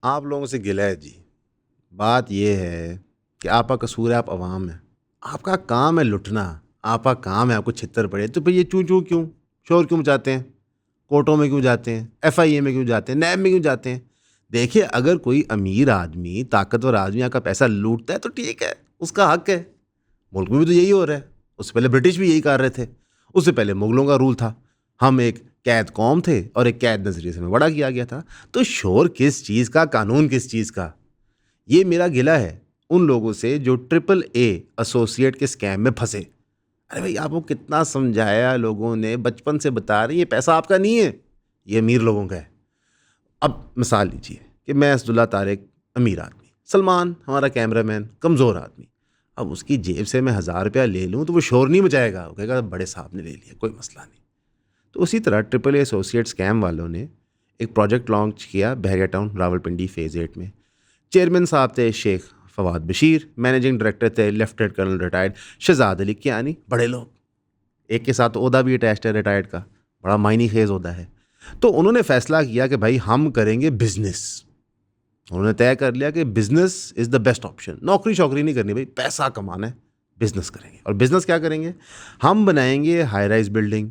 आप लोगों से गिला है जी। बात ये है कि आपका कसूर है, आप अवाम हैं। आपका काम है लुटना, आपका काम है आपको छित्तर पड़े, तो फिर ये चूं-चूं क्यों? शोर क्यों मचाते हैं? कोर्टों में क्यों जाते हैं? एफआईए में क्यों जाते हैं? नैब में क्यों जाते हैं? देखिए, अगर कोई अमीर आदमी, ताकतवर आदमी आपका पैसा लूटता है तो ठीक है, उसका हक है। मुल्क में भी तो यही हो रहा है। उससे पहले ब्रिटिश भी यही कर रहे थे। उससे पहले मुगलों का रूल था। हम एक कैद कौम थे और एक कैद नजरिए से हमें बड़ा किया गया था। तो शोर किस चीज़ का, कानून किस चीज़ का? ये मेरा गिला है उन लोगों से जो ट्रिपल ए एसोसिएट के स्कैम में फंसे। अरे भाई, आपको कितना समझाया लोगों ने, बचपन से बता रहे ये पैसा आपका नहीं है, ये अमीर लोगों का है। अब मिसाल लीजिए कि मैं असदुल्ला तारिक, अमीर आदमी, सलमान हमारा कैमरामैन कमज़ोर आदमी। अब उसकी जेब से मैं 1,000 रुपया ले लूँ तो वो शोर नहीं मचाएगा, वो कहेगा बड़े साहब ने ले लिया, कोई मसला नहीं। तो उसी तरह ट्रिपल ए एसोसिएट स्कैम वालों ने एक प्रोजेक्ट लॉन्च किया बहरिया टाउन रावलपिंडी फेज़ 8 में। चेयरमैन साहब थे शेख फवाद बशीर, मैनेजिंग डायरेक्टर थे lieutenant colonel retired Shahzad Ali Kayani. बड़े लोग, एक के साथ ओहदा भी अटैच्ड है रिटायर्ड का, बड़ा मायनी खेज ओहदा है। तो उन्होंने फैसला किया कि भाई हम करेंगे बिजनेस। उन्होंने तय कर लिया कि business is the best option. नौकरी शौकरी नहीं करनी भाई, पैसा कमाना है, बिजनेस करेंगे। और बिजनेस क्या करेंगे? हम बनाएंगे high rise building,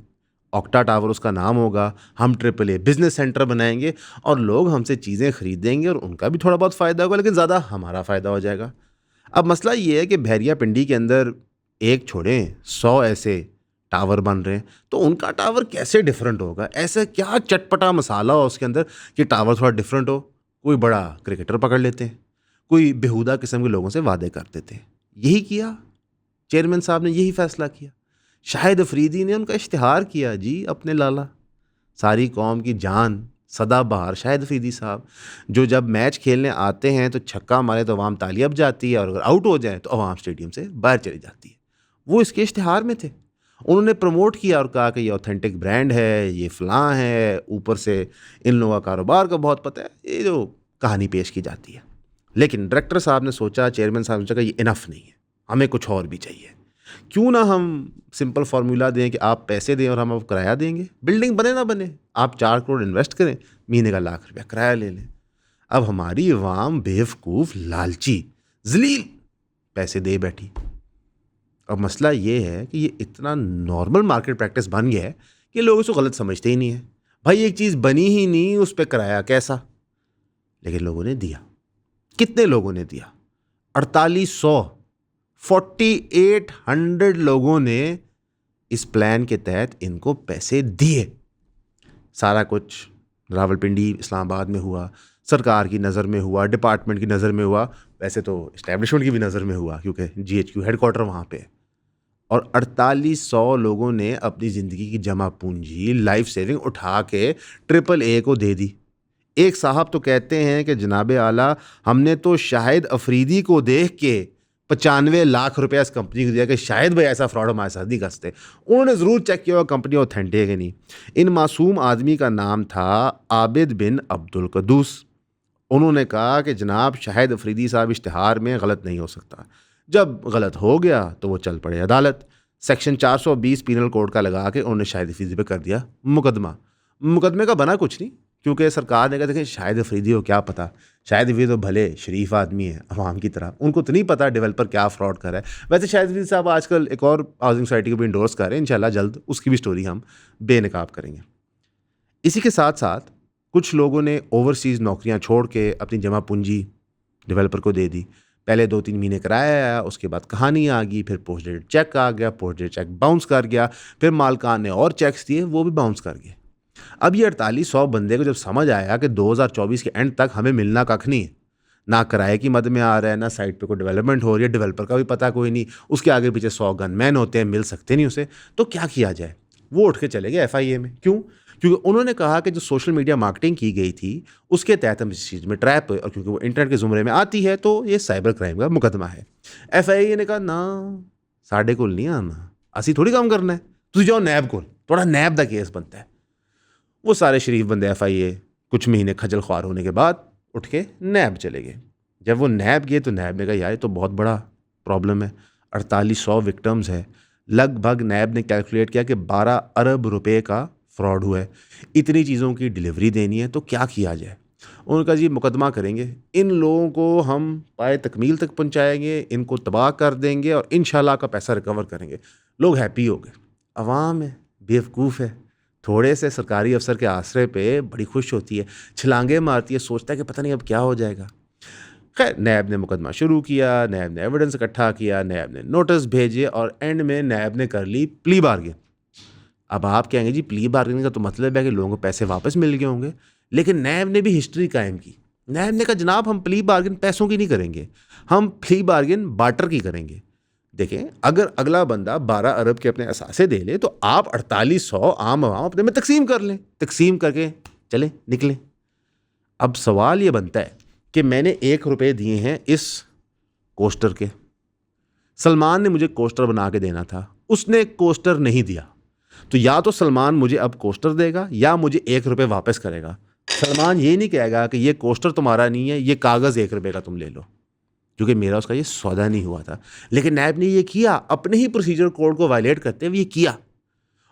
octa tower उसका नाम होगा। हम ट्रिपल ए बिजनेस सेंटर बनाएंगे और लोग हमसे चीज़ें खरीदेंगे और उनका भी थोड़ा बहुत फ़ायदा होगा, लेकिन ज़्यादा हमारा फ़ायदा हो जाएगा। अब मसला ये है कि बहरिया पिंडी के अंदर एक छोड़ें 100 ऐसे टावर बन रहे हैं, तो उनका टावर कैसे डिफरेंट होगा? ऐसा क्या चटपटा मसाला हो उसके अंदर कि टावर थोड़ा डिफरेंट हो? कोई बड़ा क्रिकेटर पकड़ लेते हैं, कोई बेहुदा किस्म के लोगों से वादे कर देते हैं। यही किया चेयरमैन साहब ने, यही फैसला किया। शाहिद अफरीदी ने उनका इश्तिहार किया जी, अपने लाला, सारी कौम की जान, सदाबहार शाहिद अफरीदी साहब, जो जब मैच खेलने आते हैं तो छक्का मारे तो अवाम तालियां बजाती है और अगर आउट हो जाए तो अवाम स्टेडियम से बाहर चली जाती है। वो इसके इश्तिहार में थे। उन्होंने प्रमोट किया और कहा कि ये ऑथेंटिक ब्रांड है, ये फ़लाँ है, ऊपर से इन लोगों का कारोबार का बहुत पता है, ये जो कहानी पेश की जाती है। लेकिन डायरेक्टर साहब ने सोचा, चेयरमैन साहब ने सोचा कि ये इनफ नहीं है, हमें कुछ और भी चाहिए। क्यों ना हम सिंपल फार्मूला दें कि आप पैसे दें और हम आपको किराया देंगे। बिल्डिंग बने ना बने, आप 4 करोड़ इन्वेस्ट करें, महीने का ₹1,00,000 किराया ले लें। अब हमारी अवाम बेवकूफ़, लालची, जलील पैसे दे बैठी। अब मसला ये है कि ये इतना नॉर्मल मार्केट प्रैक्टिस बन गया है कि लोग इसको गलत समझते ही नहीं है। भाई एक चीज़ बनी ही नहीं, उस पर किराया कैसा? लेकिन लोगों ने दिया। कितने लोगों ने दिया? 4800, 4800 लोगों ने इस प्लान के तहत इनको पैसे दिए। सारा कुछ रावलपिंडी इस्लामाबाद में हुआ, सरकार की नज़र में हुआ, डिपार्टमेंट की नज़र में हुआ, वैसे तो इस्टेब्लिशमेंट की भी नज़र में हुआ क्योंकि जीएचक्यू हेडक्वार्टर वहाँ पे है। और 4800 लोगों ने अपनी ज़िंदगी की जमा पूंजी, लाइफ सेविंग उठा के ट्रिपल ए को दे दी। एक साहब तो कहते हैं कि जनाब आला, हमने तो शाहिद अफरीदी को देख के 95 लाख रुपया इस कंपनी को दिया कि शायद भाई ऐसा फ्रॉड हमारे साथ नहीं कर सकते। उन्होंने ज़रूर चेक किया कंपनी ऑथेंटिक है कि नहीं। इन मासूम आदमी का नाम था आबिद बिन अब्दुल कदूस। उन्होंने कहा कि जनाब शाहिद अफरीदी साहब इश्तिहार में गलत नहीं हो सकता। जब गलत हो गया तो वो चल पड़े अदालत। सेक्शन 420 पीनल कोड का लगा के उन्होंने शाहिद अफरीदी पे कर दिया मुकदमा। मुकदमे का बना कुछ नहीं, क्योंकि सरकार ने कहा देखें शाहिद अफरीदी को क्या पता, शाहिद अफरीदी तो भले शरीफ आदमी है अवाम की तरह, उनको तो नहीं पता डेवलपर क्या फ्रॉड कर रहा है। वैसे शाहिद अफरीदी साहब आजकल एक और हाउसिंग सोसाइटी को भी इंडोर्स कर रहे हैं, इंशाल्लाह जल्द उसकी भी स्टोरी हम बेनकाब करेंगे। इसी के साथ साथ कुछ लोगों ने ओवरसीज़ नौकरियां छोड़ के अपनी जमा पूंजी डेवलपर को दे दी। पहले 2-3 महीने किराया आया, उसके बाद कहानी आ गई, फिर पोस्ट डेटेड चेक आ गया, पोस्ट डेटेड चेक बाउंस कर गया, फिर मालकान ने और चेक्स दिए, वो भी बाउंस कर गए। अब ये 4800 बंदे को जब समझ आया कि 2024 के एंड तक हमें मिलना कख नहीं है, ना किराए की मद में आ रहा है, ना साइट पे कोई डेवलपमेंट हो रही है, डेवलपर का भी पता कोई नहीं, उसके आगे पीछे 100 गनमैन होते हैं, मिल सकते नहीं उसे, तो क्या किया जाए? वो उठ के चले गए एफआईए में। क्यों? क्योंकि उन्होंने कहा कि जो सोशल मीडिया मार्केटिंग की गई थी उसके तहत हम इस चीज़ में ट्रैप है, और क्योंकि वो इंटरनेट के ज़ुमरे में आती है तो ये साइबर क्राइम का मुकदमा है। एफआईए ने कहा ना, साढ़े कोल नहीं आना, असी थोड़ी काम करना है, तुझे जाओ नैब कोल, थोड़ा नैब का केस बनता है। वो सारे शरीफ बंदे एफआईए कुछ महीने खजल ख्वार होने के बाद उठ के नैब चले गए। जब वो नैब गए तो नैब ने कहा यार ये तो बहुत बड़ा प्रॉब्लम है, 4800 विक्टम्स है, लगभग नैब ने कैलकुलेट किया कि 12 अरब रुपए का फ्रॉड हुआ है। इतनी चीज़ों की डिलीवरी देनी है तो क्या किया जाए? उनका जी मुकदमा करेंगे, इन लोगों को हम पाए तकमील तक पहुँचाएँगे, इनको तबाह कर देंगे और इंशाल्लाह आपका पैसा रिकवर करेंगे। लोग हैप्पी हो गए। अवाम है, बेवकूफ़ है, थोड़े से सरकारी अफ़सर के आसरे पे बड़ी खुश होती है, छलांगे मारती है, सोचता है कि पता नहीं अब क्या हो जाएगा। खैर नैब ने मुकदमा शुरू किया, नैब ने एविडेंस इकट्ठा किया, नैब ने नोटिस भेजे और एंड में नैब ने कर ली प्ली बार्गेन। अब आप कहेंगे जी प्ली बार्गेनिंग का तो मतलब है कि लोगों को पैसे वापस मिल गए होंगे, लेकिन नैब ने भी हिस्ट्री कायम की। नैब ने कहा जनाब हम प्ली बार्गेन पैसों की नहीं करेंगे, हम प्ली बार्गेन बार्टर की करेंगे। देखें, अगर अगला बंदा 12 अरब के अपने असासे दे ले तो आप 4800 आम आवाम अपने में तकसीम कर लें, तकसीम करके चलें निकलें। अब सवाल ये बनता है कि मैंने 1 रुपये दिए हैं इस कोस्टर के, सलमान ने मुझे कोस्टर बना के देना था, उसने कोस्टर नहीं दिया, तो या तो सलमान मुझे अब कोस्टर देगा या मुझे 1 रुपये वापस करेगा। सलमान ये नहीं कहेगा कि ये कोस्टर तुम्हारा नहीं है, ये कागज़ 1 रुपये का तुम ले लो, क्योंकि मेरा उसका ये सौदा नहीं हुआ था। लेकिन नैब ने ये किया, अपने ही प्रोसीजर कोड को वायलेट करते हुए ये किया।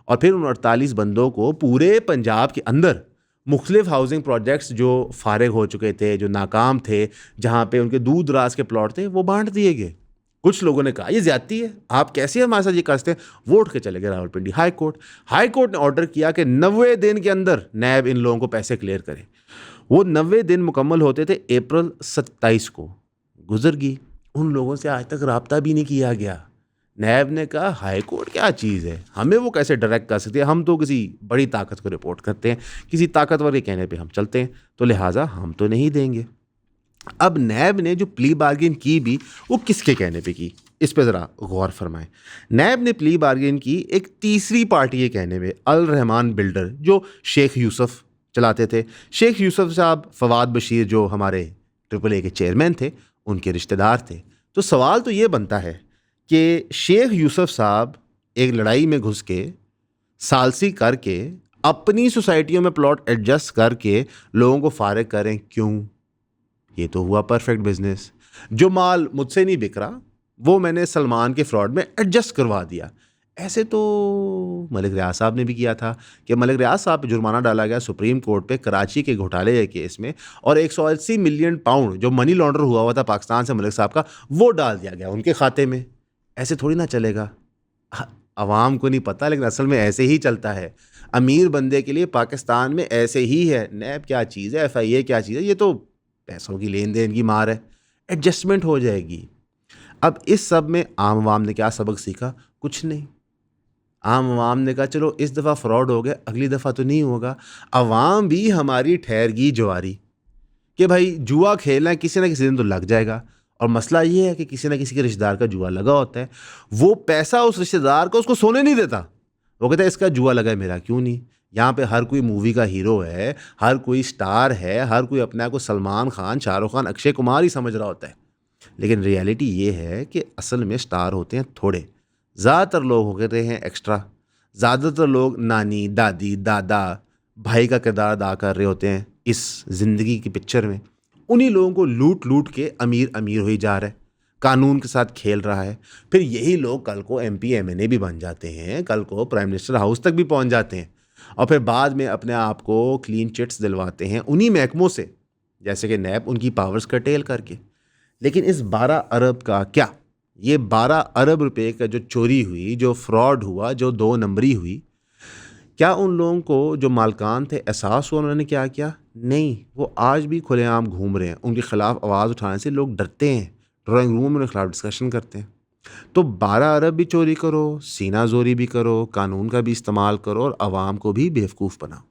और फिर उन 48 बंदों को पूरे पंजाब के अंदर मुख्तलिफ हाउसिंग प्रोजेक्ट्स जो फारिग हो चुके थे, जो नाकाम थे, जहाँ पे उनके दूर दराज के प्लॉट थे, वो बांट दिए गए। कुछ लोगों ने कहा ये ज्यादती है, आप कैसे हमारे साथ ये कर सकते हैं, वो उठ के चले गए Rawalpindi high court. High court ने ऑर्डर किया कि 90 दिन के अंदर नैब इन लोगों को पैसे क्लियर करे। वो 90 दिन मुकम्मल होते थे अप्रैल 27 को, गुजर गई, उन लोगों से आज तक रब्ता भी नहीं किया गया। नैब ने कहा हाई कोर्ट क्या चीज़ है, हमें वो कैसे डायरेक्ट कर सकती है, हम तो किसी बड़ी ताकत को रिपोर्ट करते हैं, किसी ताकतवर के कहने पे हम चलते हैं, तो लिहाजा हम तो नहीं देंगे। अब नैब ने जो प्ली बार्गेन की भी वो किसके कहने पे की, इस पे ज़रा गौर फरमाएं। नैब ने प्ली बार्गेन की एक तीसरी पार्टी के कहने पे, अल रहमान बिल्डर जो शेख यूसुफ चलाते थे। शेख यूसुफ साहब फवाद बशीर जो हमारे AAA के चेयरमैन थे, उनके रिश्तेदार थे। तो सवाल तो ये बनता है कि शेख यूसुफ साहब एक लड़ाई में घुस के सालसी करके अपनी सोसाइटियों में प्लॉट एडजस्ट करके लोगों को फारिग करें, क्यों? ये तो हुआ परफेक्ट बिजनेस। जो माल मुझसे नहीं बिक रहा वो मैंने सलमान के फ्रॉड में एडजस्ट करवा दिया। ऐसे तो मलिक रियाज साहब ने भी किया था कि मलिक रियाज साहब पे जुर्माना डाला गया सुप्रीम कोर्ट पे कराची के घोटाले के केस में, और 180 मिलियन पाउंड जो मनी लॉन्डर हुआ था पाकिस्तान से मलिक साहब का, वो डाल दिया गया उनके खाते में। ऐसे थोड़ी ना चलेगा। अवाम को नहीं पता, लेकिन असल में ऐसे ही चलता है। अमीर बंदे के लिए पाकिस्तान में ऐसे ही है। नैब क्या चीज़ है, FIA क्या चीज़ है, ये तो पैसों की लेन देन की मार है, एडजस्टमेंट हो जाएगी। अब इस सब में आम आवाम ने क्या सबक सीखा? कुछ नहीं। आम आवाम ने कहा चलो इस दफ़ा फ्रॉड हो गया, अगली दफ़ा तो नहीं होगा। अवाम भी हमारी ठहरगी जवारी कि भाई जुआ खेलना है, किसी ना किसी दिन तो लग जाएगा। और मसला ये है कि किसी ना किसी के रिश्तेदार का जुआ लगा होता है, वो पैसा उस रिश्तेदार को उसको सोने नहीं देता। वो कहता है इसका जुआ लगा है, मेरा क्यों नहीं? यहाँ पे हर कोई मूवी का हीरो है, हर कोई स्टार है, हर कोई अपने आप को सलमान खान, शाहरुख खान, अक्षय कुमार ही समझ रहा होता है। लेकिन रियलिटी ये है कि असल में स्टार होते हैं थोड़े, ज़्यादातर लोग होते हैं एक्स्ट्रा। ज़्यादातर लोग नानी, दादी, दादा, भाई का किरदार अदा कर रहे होते हैं इस ज़िंदगी की पिक्चर में। उन्हीं लोगों को लूट लूट के अमीर अमीर हो ही जा रहा है, कानून के साथ खेल रहा है। फिर यही लोग कल को MP MNA भी बन जाते हैं, कल को प्राइम मिनिस्टर हाउस तक भी पहुंच जाते हैं, और फिर बाद में अपने आप को क्लीन चिट्स दिलवाते हैं उन्हीं महकमों से, जैसे कि नैब उनकी पावर्स कर्टेल करके। लेकिन इस 12 अरब का क्या, ये 12 अरब रुपए का जो चोरी हुई, जो फ्रॉड हुआ, जो 2 नंबरी हुई, क्या उन लोगों को जो मालकान थे एहसास हुआ उन्होंने क्या किया? नहीं, वो आज भी खुलेआम घूम रहे हैं। उनके खिलाफ आवाज़ उठाने से लोग डरते हैं, ड्राइंग रूम में उनके खिलाफ डिस्कशन करते हैं। तो 12 अरब भी चोरी करो, सीना जोरी भी करो, कानून का भी इस्तेमाल करो और आवाम को भी बेवकूफ़ बनाओ।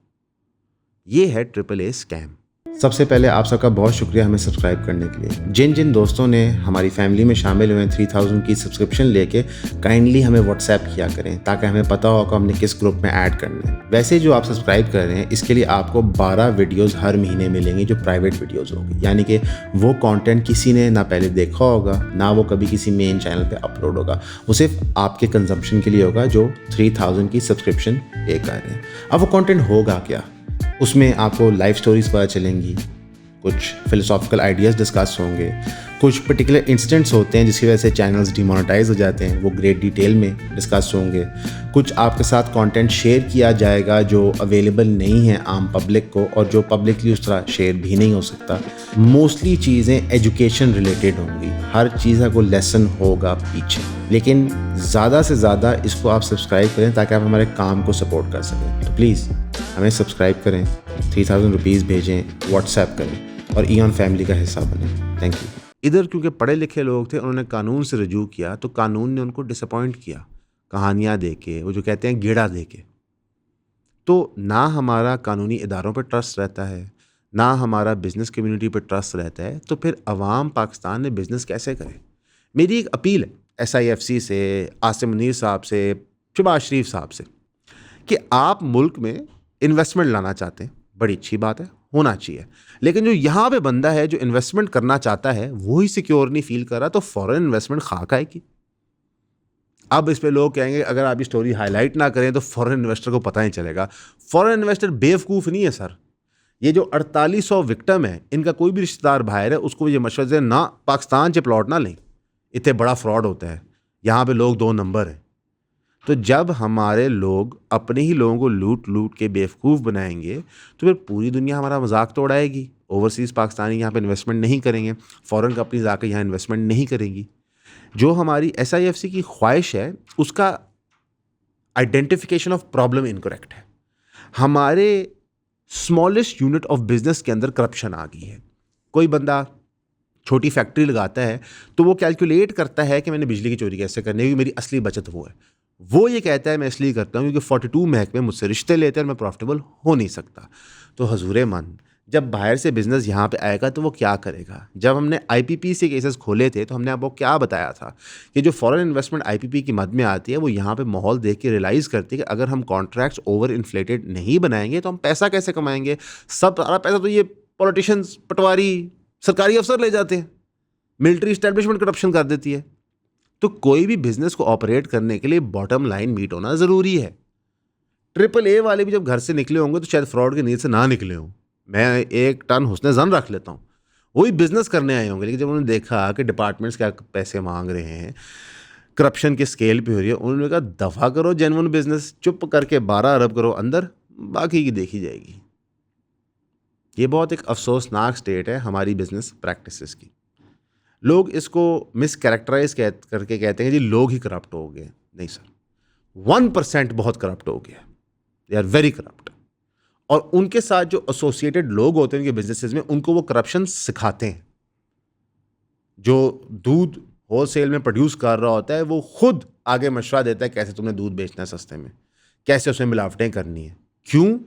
ये है AAA स्कैम। सबसे पहले आप सबका बहुत शुक्रिया हमें सब्सक्राइब करने के लिए। जिन जिन दोस्तों ने हमारी फैमिली में शामिल हुए हैं 3000 की सब्सक्रिप्शन लेके, काइंडली हमें WhatsApp किया करें ताकि हमें पता हो कि हमने किस ग्रुप में ऐड करना है। वैसे जो आप सब्सक्राइब कर रहे हैं इसके लिए आपको 12 वीडियोज़ हर महीने मिलेंगे जो प्राइवेट वीडियोज़ होंगी, यानी कि वो कंटेंट किसी ने ना पहले देखा होगा, ना वो कभी किसी मेन चैनल पर अपलोड होगा। वो सिर्फ आपके कंजम्पशन के लिए होगा जो 3000 की सब्सक्रिप्शन पे कर रहे हैं। अब वो कंटेंट होगा क्या? उसमें आपको लाइफ स्टोरीज पता चलेंगी, कुछ फिलोसॉफिकल आइडियाज़ डिस्कस होंगे, कुछ पर्टिकुलर इंसिडेंट्स होते हैं जिसकी वजह से चैनल्स डिमोनेटाइज हो जाते हैं, वो ग्रेट डिटेल में डिस्कस होंगे। कुछ आपके साथ कंटेंट शेयर किया जाएगा जो अवेलेबल नहीं है आम पब्लिक को और जो पब्लिकली उस तरह शेयर भी नहीं हो सकता। मोस्टली चीज़ें एजुकेशन रिलेटेड होंगी, हर चीज़ का कोई लेसन होगा पीछे, लेकिन ज़्यादा से ज़्यादा इसको आप सब्सक्राइब करें ताकि आप हमारे काम को सपोर्ट कर सकें। तो प्लीज़ हमें सब्सक्राइब करें, 3000 रुपीज़ भेजें, व्हाट्सएप करें और ईऑन फैमिली का हिस्सा बने। Thank you. इधर क्योंकि पढ़े लिखे लोग थे, उन्होंने कानून से रजू किया तो कानून ने उनको डिसअपॉइंट किया, कहानियाँ दे के, वो जो कहते हैं गेड़ा दे के। तो ना हमारा कानूनी इदारों पर ट्रस्ट रहता है, ना हमारा बिज़नेस कम्युनिटी पर ट्रस्ट रहता है, तो फिर अवाम पाकिस्तान में बिज़नेस कैसे करे। मेरी एक अपील है SIFC से, आसिम मुनीर साहब से, शहबाज शरीफ साहब से, कि आप मुल्क में इन्वेस्टमेंट लाना चाहते हैं, बड़ी अच्छी बात है, होना चाहिए, लेकिन जो यहाँ पे बंदा है जो इन्वेस्टमेंट करना चाहता है वो ही सिक्योर नहीं फील कर रहा, तो फॉरेन इन्वेस्टमेंट खाक आएगी। अब इस पे लोग कहेंगे अगर आप ये स्टोरी हाईलाइट ना करें तो फॉरेन इन्वेस्टर को पता नहीं चलेगा। फॉरेन इन्वेस्टर बेवकूफ़ नहीं है सर। ये जो 4800 विक्टिम है, इनका कोई भी रिश्तेदार बाहर है, उसको ये मशवरा दें ना पाकिस्तान से प्लॉट ना लें, इतने बड़ा फ्रॉड होता है, यहाँ पे लोग 2 नंबर हैं। तो जब हमारे लोग अपने ही लोगों को लूट लूट के बेवकूफ़ बनाएंगे तो फिर पूरी दुनिया हमारा मजाक तो उड़ाएगी। ओवरसीज़ पाकिस्तानी यहाँ पे इन्वेस्टमेंट नहीं करेंगे, फॉरेन कंपनीज आके यहाँ इन्वेस्टमेंट नहीं करेंगी। जो हमारी SIFC की ख्वाहिश है उसका आइडेंटिफिकेशन ऑफ प्रॉब्लम इनकरेक्ट है। हमारे स्मॉलेस्ट यूनिट ऑफ बिजनेस के अंदर करप्शन आ गई है। कोई बंदा छोटी फैक्ट्री लगाता है तो वो कैलकुलेट करता है कि मैंने बिजली की चोरी कैसे करनी है, क्योंकि मेरी असली बचत वो है। वो ये कहता है मैं इसलिए करता हूँ क्योंकि 42 महकमे मुझसे रिश्ते लेते हैं और मैं प्रॉफिटेबल हो नहीं सकता। तो हजूर मन, जब बाहर से बिजनेस यहाँ पे आएगा तो वो क्या करेगा। जब हमने IPP केसेस खोले थे तो हमने आपको क्या बताया था कि जो फॉरेन इन्वेस्टमेंट IPP की मद में आती है वो यहाँ पे माहौल देख के रियलाइज़ करती है कि अगर हम कॉन्ट्रैक्ट्स ओवर इन्फ्लेटेड नहीं बनाएंगे तो हम पैसा कैसे कमाएंगे। सब सारा पैसा तो ये पॉलिटिशियंस, पटवारी, सरकारी अफसर ले जाते हैं, मिलिट्री इस्टेब्लिशमेंट करप्शन कर देती है। तो कोई भी बिजनेस को ऑपरेट करने के लिए बॉटम लाइन मीट होना ज़रूरी है। AAA वाले भी जब घर से निकले होंगे तो शायद फ्रॉड की नीयत से ना निकले हों। मैं 1 टन हुस्न ज़न रख लेता हूँ, वही बिजनेस करने आए होंगे, लेकिन जब उन्होंने देखा कि डिपार्टमेंट्स क्या पैसे मांग रहे हैं, करप्शन के स्केल पे हो रही है, उन्होंने कहा दफ़ा करो जेन्युइन बिजनेस, चुप करके 12 अरब करो अंदर, बाकी की देखी जाएगी। ये बहुत एक अफसोसनाक स्टेट है हमारी बिजनेस प्रैक्टिसेस की। लोग इसको मिस कैरेक्टराइज करके कहते हैं जी लोग ही करप्ट हो गए। नहीं सर, 1% बहुत करप्ट हो गया, दे आर वेरी करप्ट। और उनके साथ जो एसोसिएटेड लोग होते हैं उनके बिजनेसेस में, उनको वो करप्शन सिखाते हैं। जो दूध होलसेल में प्रोड्यूस कर रहा होता है वो खुद आगे मशवरा देता है कैसे तुमने दूध बेचना है सस्ते में, कैसे उसमें मिलावटें करनी है। क्यों?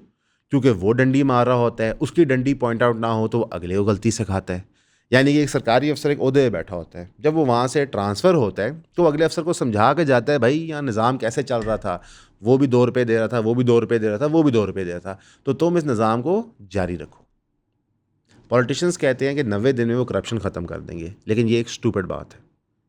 क्योंकि वो डंडी मार रहा होता है, उसकी डंडी पॉइंट आउट ना हो तो वो अगले को गलती सिखाता है। यानी कि एक सरकारी अफसर एक ओहदे पे बैठा होता है, जब वो वहाँ से ट्रांसफ़र होता है तो अगले अफसर को समझा के जाता है भाई यहाँ निज़ाम कैसे चल रहा था, वो भी 2 रुपये दे रहा था, वो भी 2 रुपये दे रहा था, वो भी 2 रुपये दे रहा था, तो तुम इस निज़ाम को जारी रखो। पॉलिटिशियंस कहते हैं कि 90 दिन में वो करप्शन ख़त्म कर देंगे, लेकिन ये एक स्टूपिड बात है,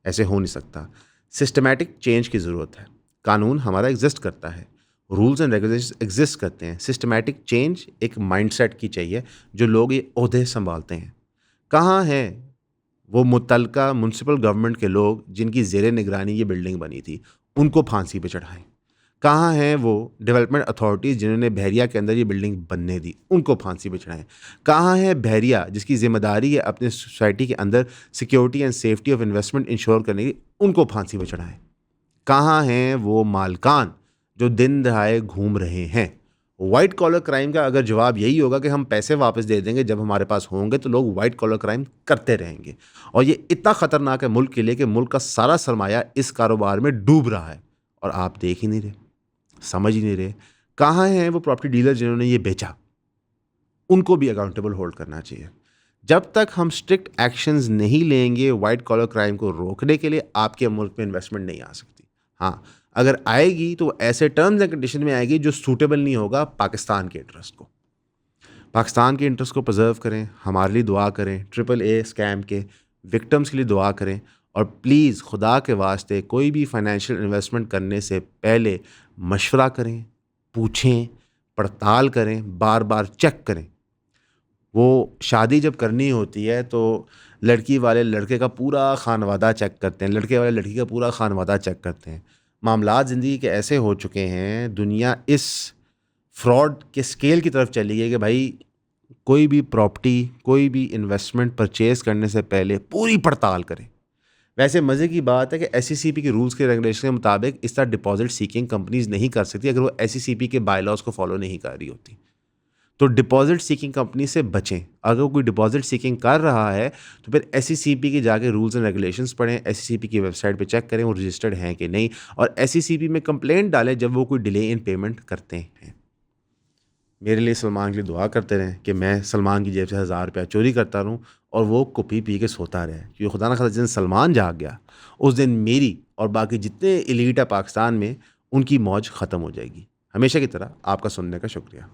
ऐसे हो नहीं सकता। सिस्टमैटिक चेंज की ज़रूरत है। कानून हमारा एग्जिस्ट करता है, रूल्स एंड रेगुलेशंस एग्जिस्ट करते हैं। सिस्टमैटिक चेंज एक माइंडसेट की चाहिए जो लोग ये ओहदे संभालते हैं। कहाँ हैं वो मुतलका म्यूनसिपल गवर्नमेंट के लोग जिनकी ज़ेरे निगरानी ये बिल्डिंग बनी थी, उनको फांसी पे चढ़ाएं। कहाँ हैं वो डेवलपमेंट अथॉरिटीज़ जिन्होंने बहरिया के अंदर ये बिल्डिंग बनने दी, उनको फांसी पे चढ़ाएं। कहाँ है बहरिया जिसकी ज़िम्मेदारी है अपने सोसाइटी के अंदर security and safety of investment ensure करने की, उनको फांसी पे चढ़ाएं। कहाँ हैं वो मालकान जो दिन दहाड़े घूम रहे हैं। वाइट कॉलर क्राइम का अगर जवाब यही होगा कि हम पैसे वापस दे देंगे जब हमारे पास होंगे, तो लोग वाइट कॉलर क्राइम करते रहेंगे। और ये इतना ख़तरनाक है मुल्क के लिए कि मुल्क का सारा सरमाया इस कारोबार में डूब रहा है और आप देख ही नहीं रहे, समझ ही नहीं रहे। कहाँ हैं वो प्रॉपर्टी डीलर जिन्होंने ये बेचा, उनको भी अकाउंटेबल होल्ड करना चाहिए। जब तक हम स्ट्रिक्ट एक्शंस नहीं लेंगे वाइट कॉलर क्राइम को रोकने के लिए, आपके मुल्क में इन्वेस्टमेंट नहीं आ सकती। हाँ, अगर आएगी तो ऐसे टर्म्स एंड कंडीशन में आएगी जो सूटेबल नहीं होगा पाकिस्तान के इंटरेस्ट को। पाकिस्तान के इंटरेस्ट को प्रिजर्व करें, हमारे लिए दुआ करें, AAA स्कैम के विक्टिम्स के लिए दुआ करें। और प्लीज़ खुदा के वास्ते कोई भी फाइनेंशियल इन्वेस्टमेंट करने से पहले मशवरा करें, पूछें, पड़ताल करें, बार बार चेक करें। वो शादी जब करनी होती है तो लड़की वाले लड़के का पूरा खानवादा चेक करते हैं, लड़के वाले लड़की का पूरा खानवादा चेक करते हैं। मामलात ज़िंदगी के ऐसे हो चुके हैं, दुनिया इस फ्रॉड के स्केल की तरफ चली गई कि भाई कोई भी प्रॉपर्टी, कोई भी इन्वेस्टमेंट परचेज़ करने से पहले पूरी पड़ताल करें। वैसे मज़े की बात है कि एसईसीपी के रूल्स के रेगुलेशन के मुताबिक इस तरह डिपॉजिट सीकिंग कंपनीज़ नहीं कर सकती अगर वो एसईसीपी के बायलॉज को फॉलो नहीं कर रही होती। तो डिपॉजिट सीकिंग कंपनी से बचें। अगर कोई डिपॉजिट सीकिंग कर रहा है तो फिर एसईसीपी के जाके रूल्स एंड रेगुलेशंस पढ़ें, एसईसीपी की वेबसाइट पे चेक करें वो रजिस्टर्ड हैं कि नहीं, और एसईसीपी में कंप्लेंट डालें जब वो कोई डिले इन पेमेंट करते हैं। मेरे लिए सलमान के लिए दुआ करते रहें कि मैं सलमान की जेब से 1000 रुपया चोरी करता रहूँ और वो कुप्पी पी के सोता रहे, क्योंकि खुदा ना खास्ता जिस दिन सलमान जाग गया उस दिन मेरी और बाकी जितने एलीट है पाकिस्तान में उनकी मौज ख़त्म हो जाएगी। हमेशा की तरह आपका सुनने का शुक्रिया।